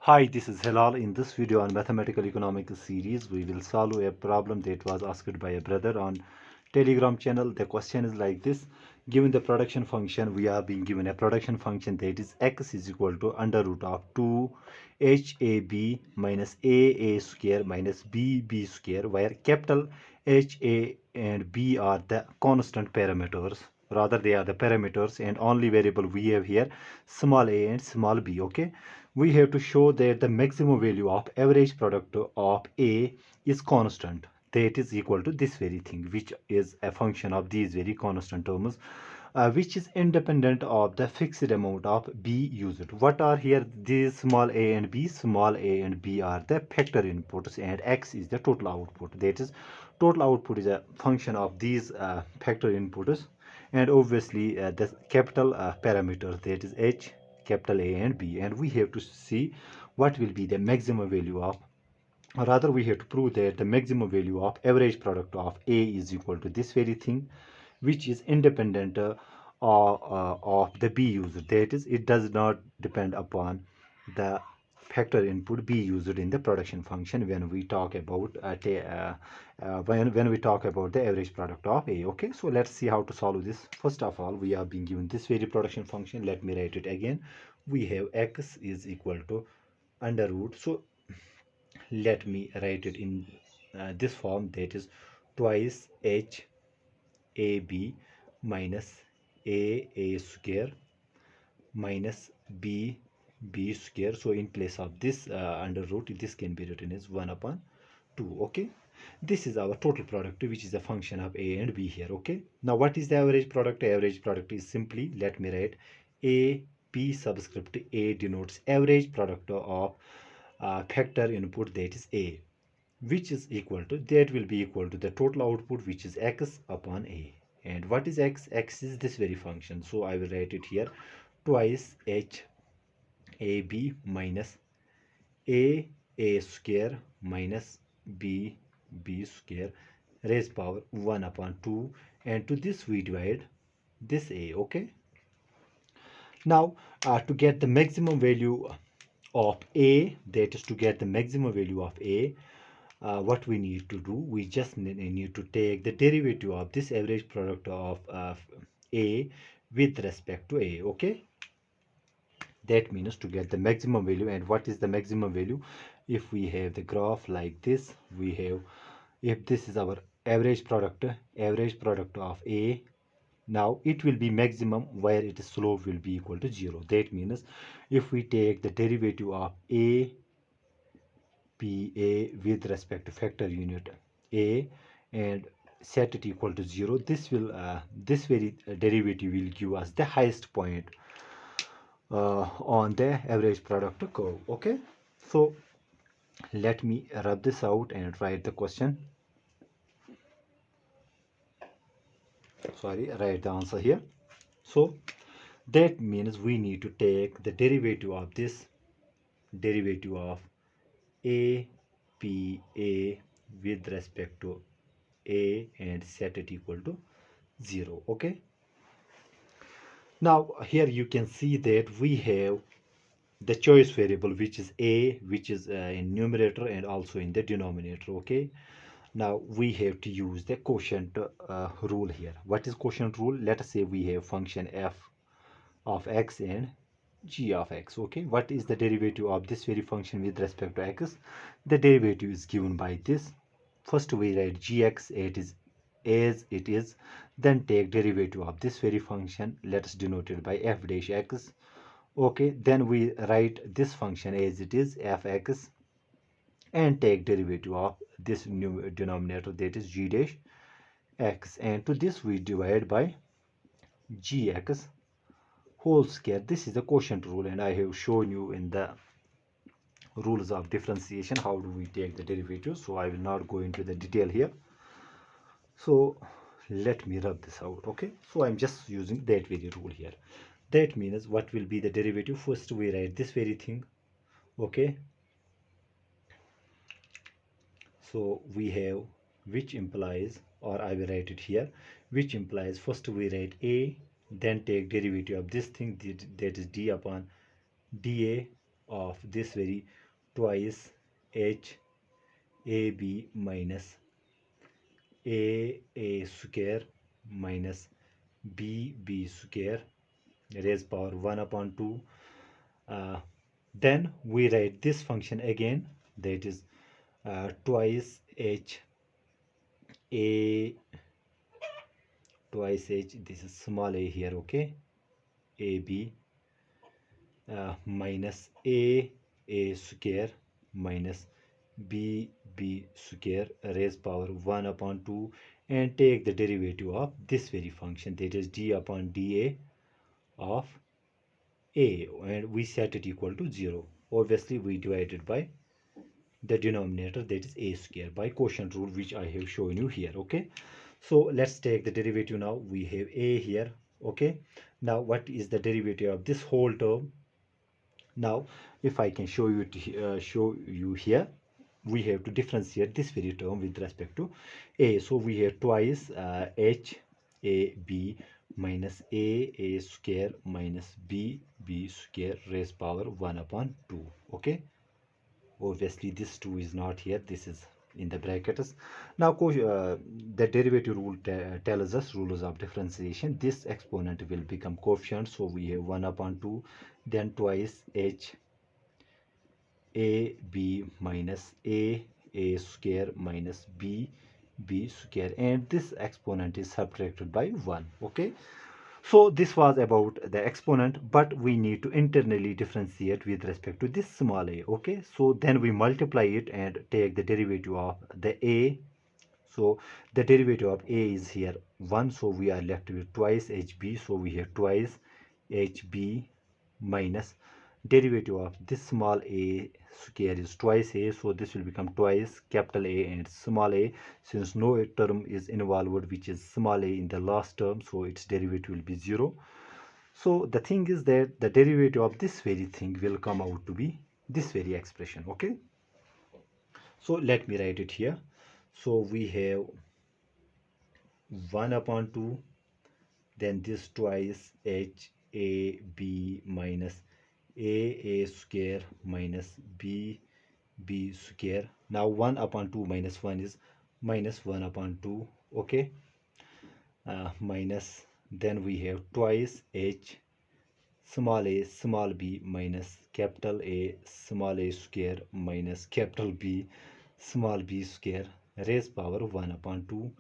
Hi, this is Hilal. In this video on mathematical economics series, we will solve a problem that was asked by a brother on Telegram channel. The question is like this. Given the production function, we are being given a production function that is x is equal to under root of 2 HAB minus AA square minus BB square, where capital HA and B are the constant parameters. Rather, they are the parameters, and only variable we have here small a and small b. Okay, we have to show that the maximum value of average product of A is constant, that is equal to this very thing, which is a function of these very constant terms, which is independent of the fixed amount of B used. What are here these small a and b? Small a and b are the factor inputs and x is the total output. That is, total output is a function of these factor inputs, and obviously the capital parameters, that is h, capital A and B, and we have to see what will be the maximum value of, or rather we have to prove that the maximum value of average product of A is equal to this very thing, which is independent of the B used. That is, it does not depend upon the factor input B used in the production function when we talk about when we talk about the average product of A. Okay, so let's see how to solve this. First of all, we are being given this very production function. Let me write it again. We have x is equal to under root, so let me write it in this form, that is twice h a b minus a square minus b square. So in place of this under root, this can be written as 1 upon 2. Okay, this is our total product, which is a function of a and b here. Okay, now what is the average product? Average product is simply, let me write, a p subscript a denotes average product of factor input, that is a, which is equal to, that will be equal to the total output, which is x upon a. And what is x? X is this very function, so I will write it here, twice h a b minus a square minus b square raised power 1 upon 2, and to this we divide this a. Okay, now to get the maximum value of a, that is to get the maximum value of a, what we need to do, we just need to take the derivative of this average product of a with respect to a. Okay, that means to get the maximum value. And what is the maximum value? If we have the graph like this, we have, if this is our average product of a, now it will be maximum where its slope will be equal to 0. That means if we take the derivative of a PA with respect to factor unit A and set it equal to 0, this will this very derivative will give us the highest point on the average product curve. Okay, so let me rub this out and write the question, sorry, write the answer here. So that means we need to take the derivative of this, derivative of a p a with respect to a and set it equal to 0. Okay, now here you can see that we have the choice variable, which is a, which is in numerator and also in the denominator. Okay, now we have to use the quotient rule here. What is quotient rule? Let us say we have function f of x and g of x. Okay, what is the derivative of this very function with respect to x? The derivative is given by this. First we write gx, it is as it is, then take derivative of this very function, let us denote it by f dash x. Okay, then we write this function as it is, fx, and take derivative of this new denominator, that is g dash x, and to this we divide by gx whole square. This is the quotient rule, and I have shown you in the rules of differentiation how do we take the derivative, so I will not go into the detail here. So let me rub this out. Okay, so I'm just using that very rule here. That means what will be the derivative? First we write this very thing. Okay, so we have, which implies, or I will write it here, which implies first we write a, then take derivative of this thing, that is d upon dA of this very twice h ab minus a square minus b square raised power 1 upon 2. uh, then we write this function again, that is twice h a twice h, this is small a here, okay, ab minus a square minus b square raised power 1 upon 2, and take the derivative of this very function, that is d upon dA of a, and we set it equal to 0. Obviously we divided by the denominator, that is a square, by quotient rule, which I have shown you here. Okay, so let's take the derivative now. We have a here. Okay, now what is the derivative of this whole term? Now if I can show you here, we have to differentiate this very term with respect to a. So we have twice h a b minus a square minus b square raised power 1 upon 2. Okay, obviously this 2 is not here, this is in the brackets. Now the derivative rule tells us rules of differentiation. This exponent will become coefficient, so we have 1 upon 2, then twice h a b minus a square minus b square, and this exponent is subtracted by 1. Okay, so this was about the exponent, but we need to internally differentiate with respect to this small a. Okay, so then we multiply it and take the derivative of the a. So the derivative of a is here 1, so we are left with twice hb, so we have twice hb minus derivative of this small a square is twice a, so this will become twice capital A and small a, since no term is involved which is small a in the last term, so its derivative will be 0. So the thing is that the derivative of this very thing will come out to be this very expression. Okay, so let me write it here. So we have 1 upon 2, then this twice h a b minus a square minus b square. Now 1 upon 2 minus 1 is minus 1 upon 2. Okay, minus, then we have twice h small a small b minus capital A small a square minus capital B small b square raised power 1 upon 2,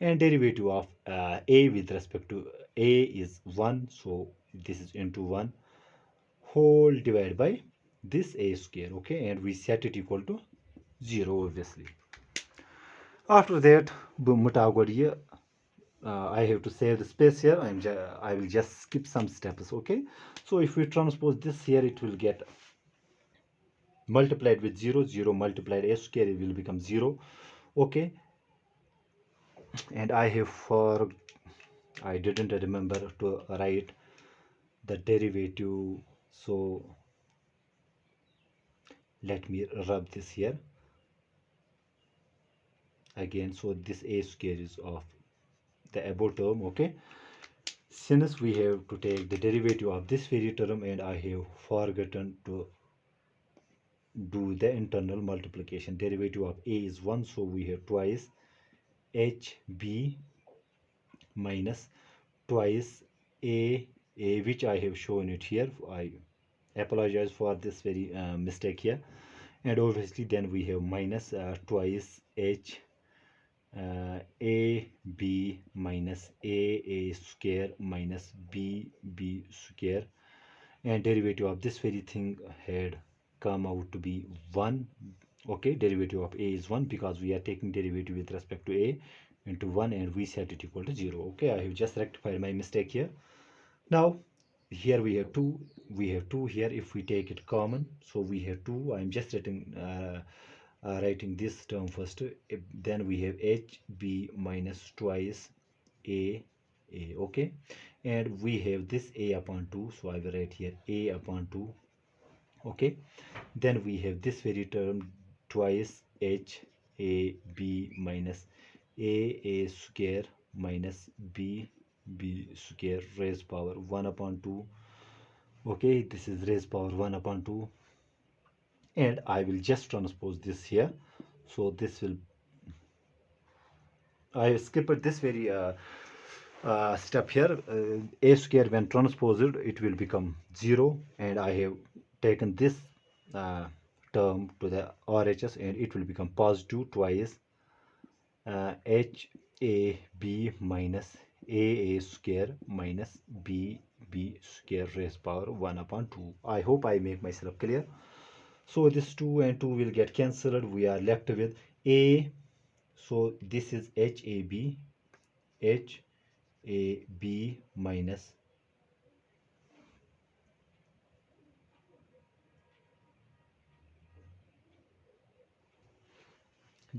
and derivative of a with respect to a is 1, so this is into 1 whole divided by this a square. Okay, and we set it equal to 0 obviously. After that I have to save the space here. I will just skip some steps. Okay, so if we transpose this here, it will get multiplied with 0, 0 multiplied a square, it will become 0. Okay, and I didn't remember to write the derivative, so let me rub this here again. So this a square is of the above term. Okay, since we have to take the derivative of this very term and I have forgotten to do the internal multiplication, derivative of a is 1, so we have twice hb minus twice a which I have shown it here. I apologize for this very mistake here, and obviously then we have minus twice h a b minus a square minus b square, and derivative of this very thing had come out to be 1. Okay, derivative of a is 1 because we are taking derivative with respect to a into 1, and we set it equal to 0. Okay, I have just rectified my mistake here. Now here we have 2 here. If we take it common, so we have 2. I'm just writing this term first. Then we have hb minus twice a. Okay, and we have this a upon 2, so I will write here a upon 2. Okay, then we have this very term twice h a b minus a square minus b square raised power 1 upon 2. Okay, this is raised power 1 upon 2. and I will just transpose this here. So this will, I skipped this very step here. A square when transposed it will become 0, and I have taken this uh, term to the RHS and it will become positive twice HAB minus AA square minus BB square raised power 1 upon 2. I hope I make myself clear. So this 2 and 2 will get cancelled. We are left with A. So this is HAB minus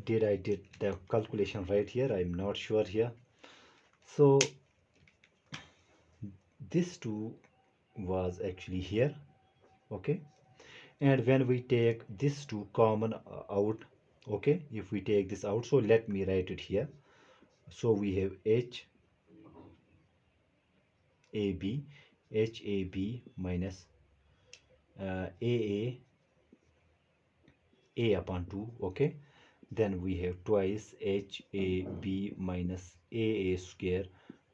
did I did the calculation right here? I'm not sure here. So this 2 was actually here, okay, and when we take this 2 common out, okay, if we take this out, so let me write it here. So we have HAB minus AA A upon 2, okay, then we have twice HAB minus AA square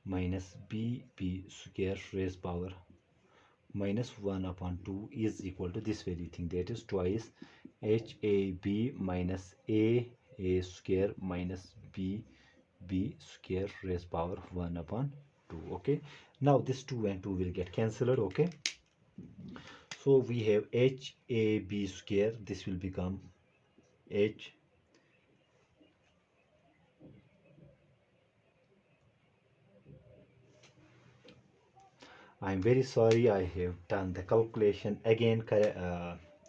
minus BB square raised power minus 1 upon 2 is equal to this very thing, that is twice HAB minus AA square minus BB square raised power 1 upon 2, okay. Now this 2 and 2 will get cancelled, okay. So we have HAB square, this will become H I'm very sorry, I have done the calculation again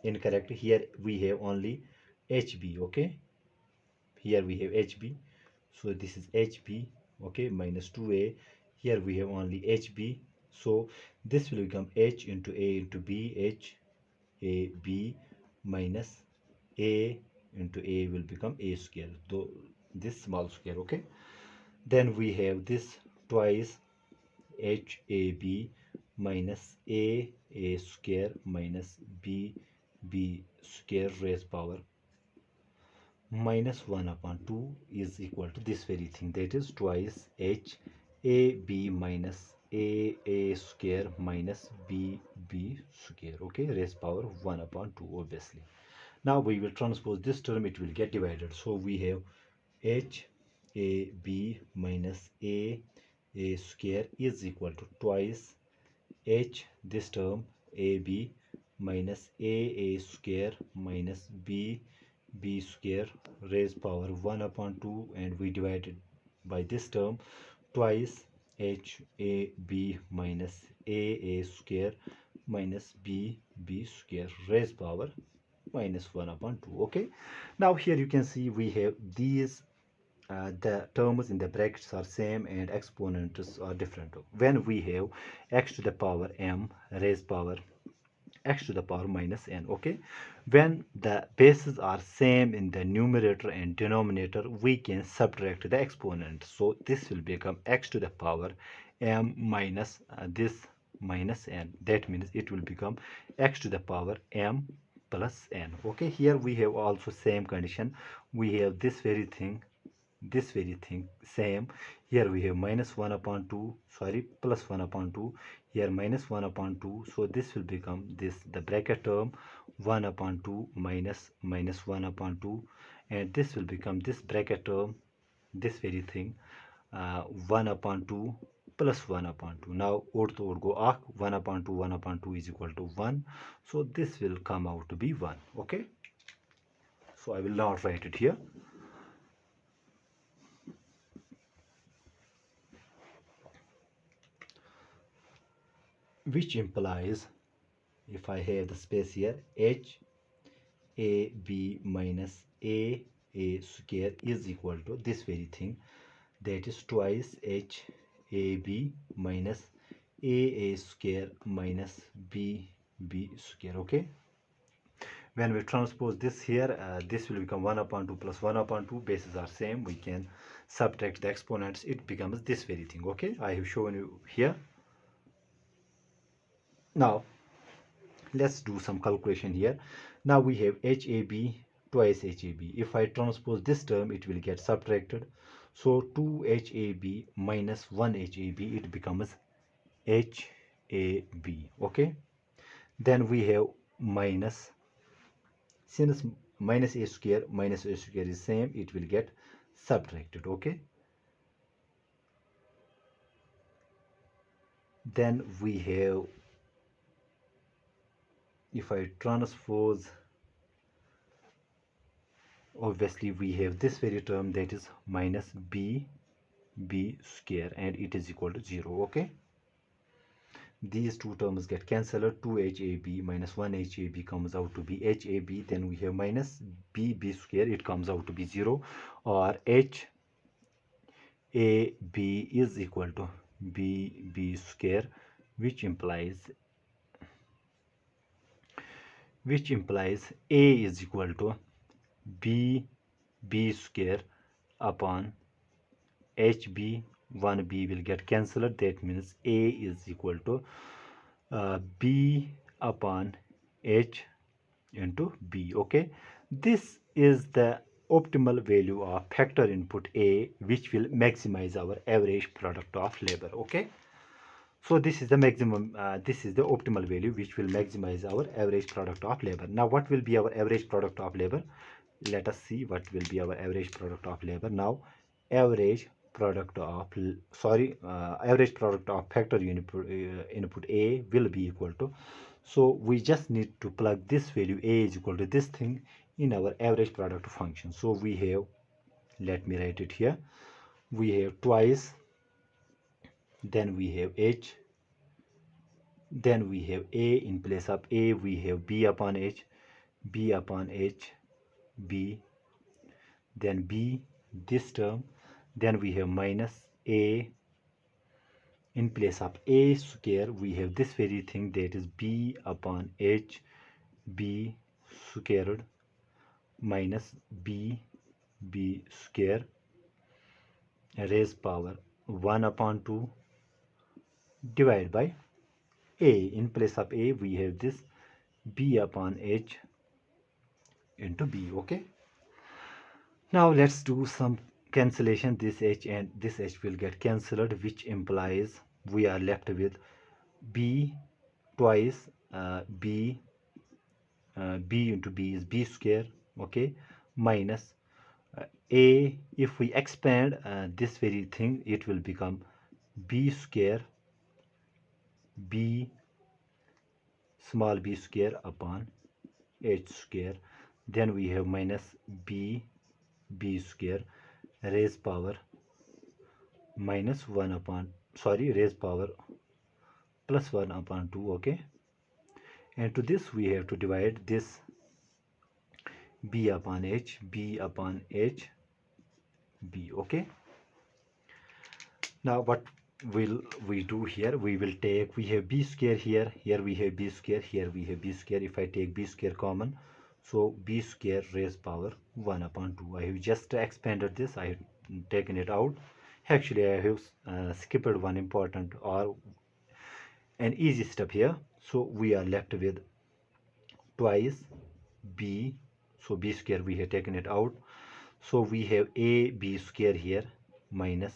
incorrect. Here we have only HB, okay. Here we have HB, so this is HB, okay, minus 2A. Here we have only HB, so this will become H into A into B, H A B minus A into A will become A square, though this small square, okay. Then we have this twice HAB minus A square minus B square raised power minus 1 upon 2 is equal to this very thing, that is twice HAB minus A square minus BB square, okay, raised power 1 upon 2 obviously. Now we will transpose this term, it will get divided. So we have HAB minus A square is equal to twice this term AB minus A square minus B square raised power 1 upon 2, and we divided by this term twice HAB minus A square minus B square raised power minus 1 upon 2, okay. Now here you can see we have these the terms in the brackets are same and exponents are different. When we have x to the power m raised power x to the power minus n, okay, when the bases are same in the numerator and denominator, we can subtract the exponent. So this will become x to the power m minus this minus n. That means it will become x to the power m plus n, okay. Here we have also same condition, we have this very thing same. Here we have minus 1 upon 2, sorry, plus 1 upon 2, here minus 1 upon 2, so this will become this the bracket term 1 upon 2 minus minus 1 upon 2, and this will become this bracket term, this very thing 1 upon 2 plus 1 upon 2. Now odd to odd go 1 upon 2 1 upon 2 is equal to 1, so this will come out to be 1, okay. So I will not write it here. Which implies, if I have the space here, HAB minus A square is equal to this very thing, that is twice HAB minus A square minus BB square, okay. When we transpose this here, this will become 1 upon 2 plus 1 upon 2, bases are same, we can subtract the exponents, it becomes this very thing, okay. I have shown you here. Now let's do some calculation here. Now we have HAB twice HAB. If I transpose this term, it will get subtracted. So 2 HAB minus 1 HAB, it becomes HAB. Okay. Then we have minus, since minus a square is same, it will get subtracted. Okay. Then we have, if I transpose, obviously we have this very term, that is minus b square, and it is equal to 0. Okay. These two terms get cancelled. 2 HAB minus 1 HAB comes out to be HAB. Then we have minus b square, it comes out to be 0, or HAB is equal to b square, which implies A is equal to b square upon HB. 1b will get cancelled. That means A is equal to b upon h into b. Okay, this is the optimal value of factor input A, which will maximize our average product of labor. Okay, so this is the maximum, this is the optimal value which will maximize our average product of labor. Now what will be our average product of labor? Let us see what will be our average product of labor. Now average product of average product of factor input A will be equal to, so we just need to plug this value A is equal to this thing in our average product function. So we have, let me write it here, we have twice, then we have H, then we have A, in place of A we have B upon H, B upon H, B, then B, this term, then we have minus A, in place of A square we have this very thing, that is B upon H, B squared, minus B square raised power 1 upon 2 divided by A. In place of A we have this B upon H into B. Okay, now let's do some cancellation. This H and this H will get cancelled, which implies we are left with B twice B into B is B square. Okay, minus A, if we expand this very thing, it will become B square, B small b square upon H square. Then we have minus B square raised power minus 1 upon, raised power plus 1 upon 2. Okay, and to this we have to divide this B upon H, B upon H, B. Okay, now what will we do here? We will take, we have B square here, here we have B square, here we have B square. If I take B square common, so B square raised power 1 upon 2. I have just expanded this, I have taken it out. Actually I have skipped one important or an easy step here. So we are left with twice B, so B square we have taken it out. So we have A B square here minus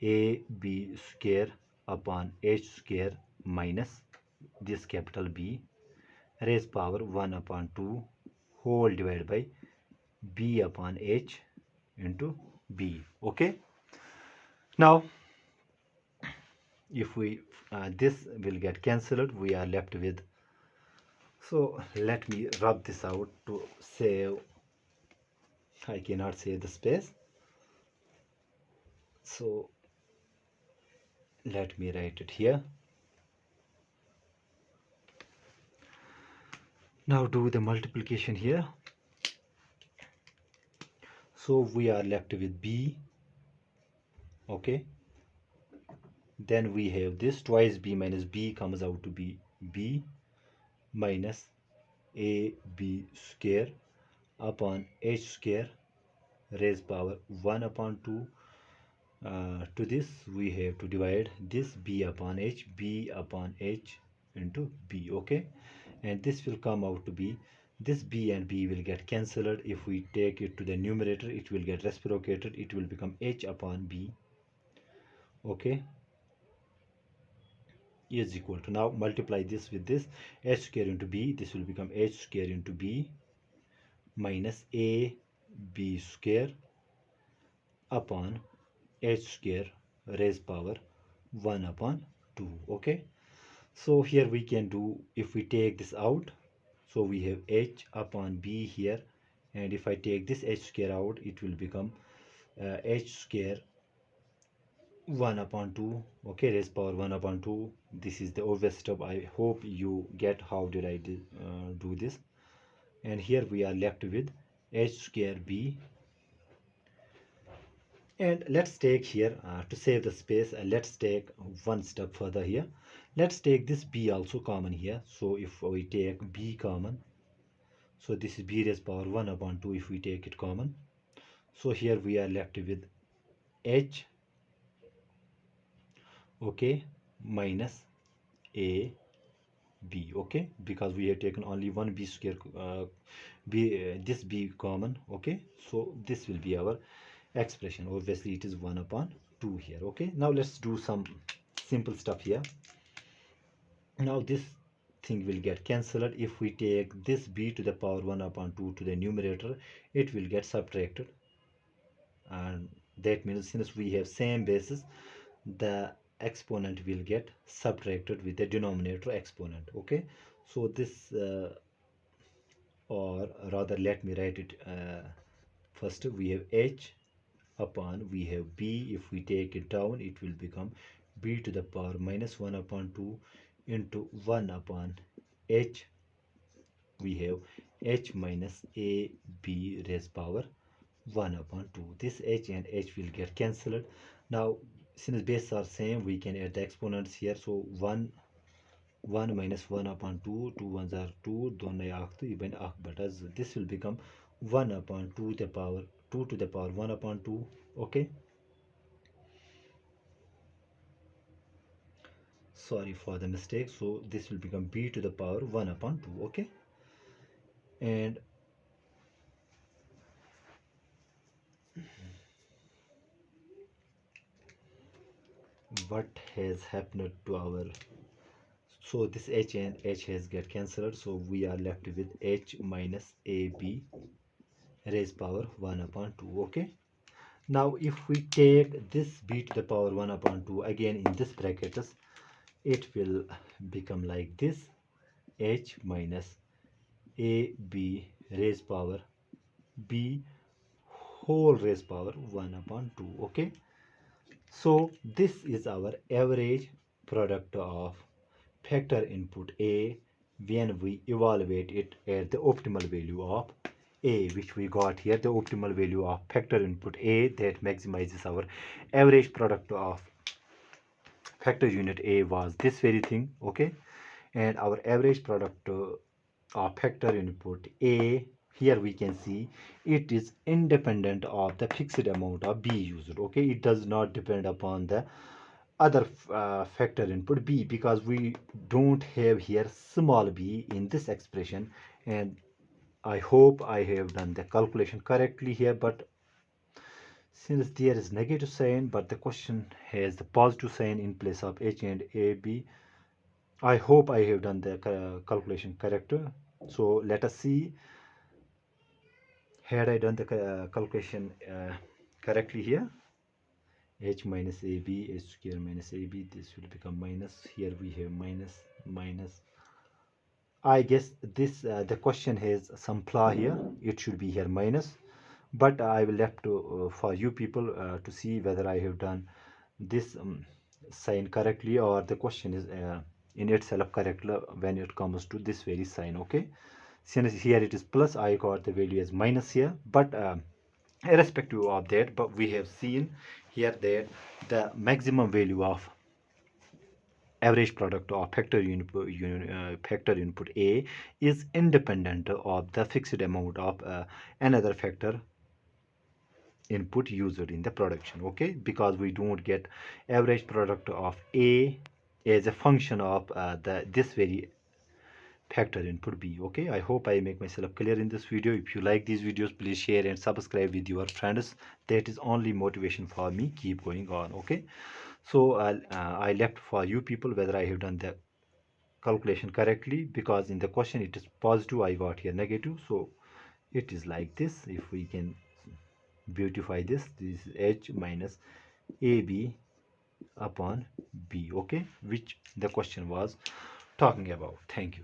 A B square upon H square minus this capital B raised power 1 upon 2 whole divided by B upon H into B. Okay, now if we this will get cancelled, we are left with, so let me rub this out to save, I cannot save the space, so let me write it here. Now do the multiplication here. So we are left with B. Okay, then we have this twice B minus B comes out to be B minus AB square upon H square raised power 1 upon 2. To this we have to divide this B upon H into B. Okay, and this will come out to be This b and b will get cancelled. If we take it to the numerator, it will get reciprocated. It will become h upon b, okay, is equal to, now multiply this with this, h square into b, this will become h square into b minus a b square upon h square raised power 1 upon 2, okay. So here we can do, if we take this out, so we have h upon b here, and if I take this h square out, it will become h square 1 upon 2, okay, raised power 1 upon 2. This is the obvious step. I hope you get how did I do this. And here we are left with h square b. And let's take here, to save the space, let's take one step further here. Let's take this b also common here. So if we take b common, so this is b raised power 1 upon 2 if we take it common. So here we are left with h, okay, minus a b, okay, because we have taken only one b square, this b common, okay. So this will be our expression. Obviously it is 1 upon 2 here, okay. Now let's do some simple stuff here. Now this thing will get cancelled. If we take this b to the power 1 upon 2 to the numerator, it will get subtracted, and that means since we have same basis, the exponent will get subtracted with the denominator exponent, okay. So this or rather let me write it first. We have h upon, we have b, if we take it down, it will become b to the power minus 1 upon 2 into 1 upon h, we have h minus a b raised power 1 upon 2. This h and h will get cancelled. Now since bases are same, we can add the exponents here. So 1 minus 1 upon 2, 2 ones are 2, 2 aktı, even ak batas. This will become 1 upon 2 to the power 2 to the power 1 upon 2, okay. Sorry for the mistake. So this will become b to the power 1 upon 2, okay. And what has happened to our, so this h and h has get cancelled, so we are left with h minus ab raised power 1 upon 2, okay. Now if we take this b to the power 1 upon 2 again in this brackets, it will become like this, h minus ab raised power b whole raised power 1 upon 2, okay. So this is our average product of factor input a when we evaluate it at the optimal value of a, which we got here, the optimal value of factor input a that maximizes our average product of factor unit a was this very thing, okay. And our average product of factor input a, here we can see it is independent of the fixed amount of b used, okay. It does not depend upon the other factor input b, because we don't have here small b in this expression. And I hope I have done the calculation correctly here, but since there is negative sign but the question has the positive sign in place of h and ab, I hope I have done the calculation correct. So let us see, had I done the calculation correctly here, h minus ab, h square minus ab, this will become minus, here we have minus minus. I guess this the question has some flaw here, it should be here minus, but I will left to for you people to see whether I have done this sign correctly, or the question is in itself correct when it comes to this very sign, okay. Since here it is plus, I got the value as minus here, but irrespective of that, but we have seen here that the maximum value of average product of factor input a is independent of the fixed amount of another factor input used in the production, okay, because we don't get average product of a as a function of this very factor input b. Okay, I hope I make myself clear in this video. If you like these videos, please share and subscribe with your friends. That is only motivation for me keep going on. Okay, so I left for you people whether I have done the calculation correctly, because in the question it is positive, I got here negative, so it is like this. If we can beautify this, this is h minus ab upon b, okay, which the question was talking about. Thank you.